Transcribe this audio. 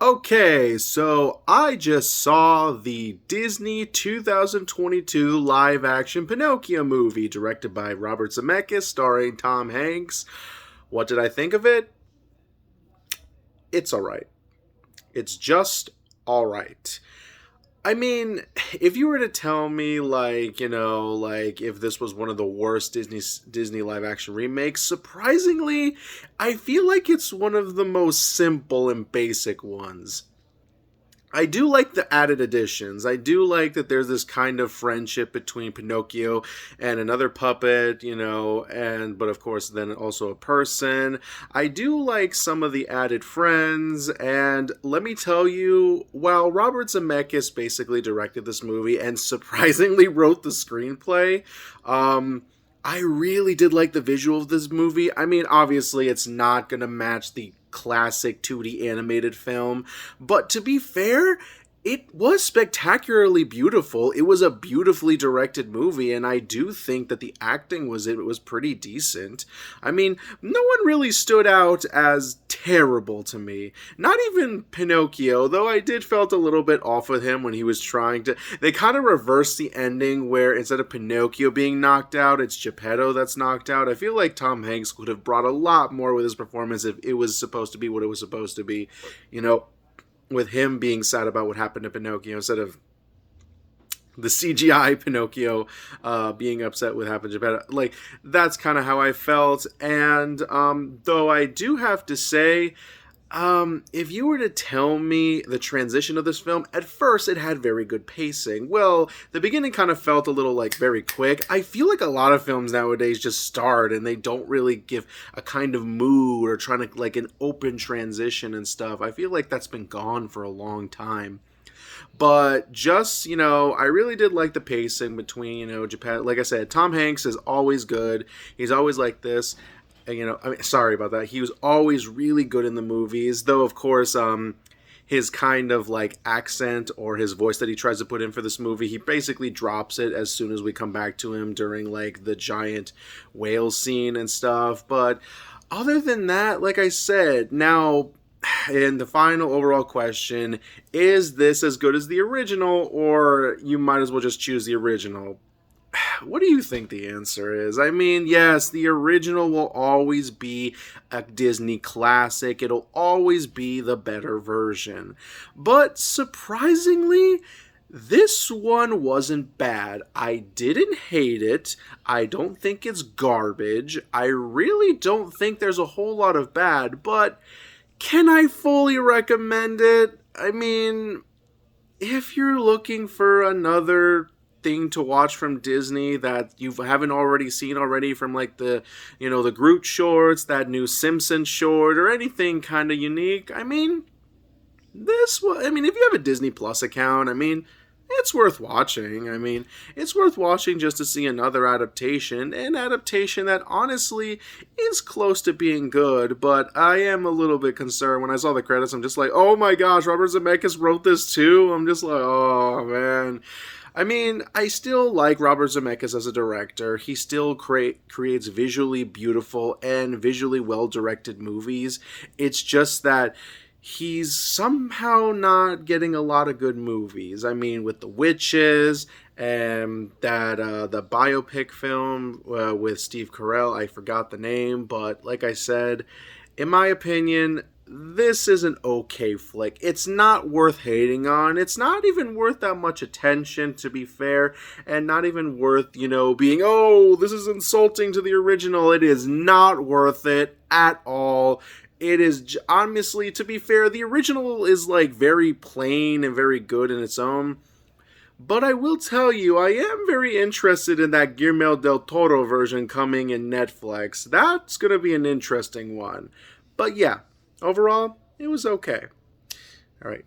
Okay, so I just saw the Disney 2022 live action Pinocchio movie directed by Robert Zemeckis, starring Tom Hanks. What did I think of it? It's alright. It's just alright. I mean, if you were to tell me, if this was one of the worst Disney live action remakes, surprisingly, I feel like it's one of the most simple and basic ones. I do like the added additions. I do like that there's this kind of friendship between Pinocchio and another puppet, but of course then also a person. I do like some of the added friends, and let me tell you, while Robert Zemeckis basically directed this movie and surprisingly wrote the screenplay, I really did like the visual of this movie. I mean, obviously, it's not going to match the classic 2D animated film, but to be fair, it was spectacularly beautiful. It was a beautifully directed movie, and I do think that the acting was pretty decent. I mean, no one really stood out as terrible to me. Not even Pinocchio, though I did felt a little bit off with him when he was trying to. They kind of reversed the ending where instead of Pinocchio being knocked out, it's Geppetto that's knocked out. I feel like Tom Hanks could have brought a lot more with his performance if it was supposed to be what it was supposed to be. You know, with him being sad about what happened to Pinocchio instead of the CGI Pinocchio being upset with what happened to Geppetto. Like, that's kind of how I felt. And though I do have to say, if you were to tell me the transition of this film, at first it had very good pacing. Well, the beginning kind of felt a little very quick. I feel like a lot of films nowadays just start and they don't really give a kind of mood or trying to an open transition and stuff. I feel like that's been gone for a long time. But just, I really did like the pacing between, Japan. Like I said, Tom Hanks is always good. He's always like this. Sorry about that. He was always really good in the movies, though, of course, his kind of accent or his voice that he tries to put in for this movie, he basically drops it as soon as we come back to him during the giant whale scene and stuff. But other than that, like I said, now, and the final overall question, is this as good as the original, or you might as well just choose the original? What do you think the answer is? I mean, yes, the original will always be a Disney classic. It'll always be the better version. But surprisingly, this one wasn't bad. I didn't hate it. I don't think it's garbage. I really don't think there's a whole lot of bad, but can I fully recommend it? I mean, if you're looking for another thing to watch from Disney that you haven't already seen already from the Groot shorts, that new Simpsons short, or anything kind of unique, I mean, if you have a Disney Plus account, I mean, it's worth watching. I mean, it's worth watching just to see another adaptation, an adaptation that honestly is close to being good, but I am a little bit concerned. When I saw the credits, I'm just like, oh my gosh, Robert Zemeckis wrote this too? I'm just like, oh man. I mean, I still like Robert Zemeckis as a director. He still creates visually beautiful and visually well-directed movies. It's just that he's somehow not getting a lot of good movies. I mean, with The Witches and the biopic film with Steve Carell, I forgot the name, but like I said, in my opinion, this is an okay flick. It's not worth hating on. It's not even worth that much attention, to be fair, and not even worth, being, oh, this is insulting to the original. It is not worth it at all. It is, honestly, to be fair, the original is very plain and very good in its own. But I will tell you, I am very interested in that Guillermo del Toro version coming in Netflix. That's going to be an interesting one. But yeah, overall, it was okay. All right.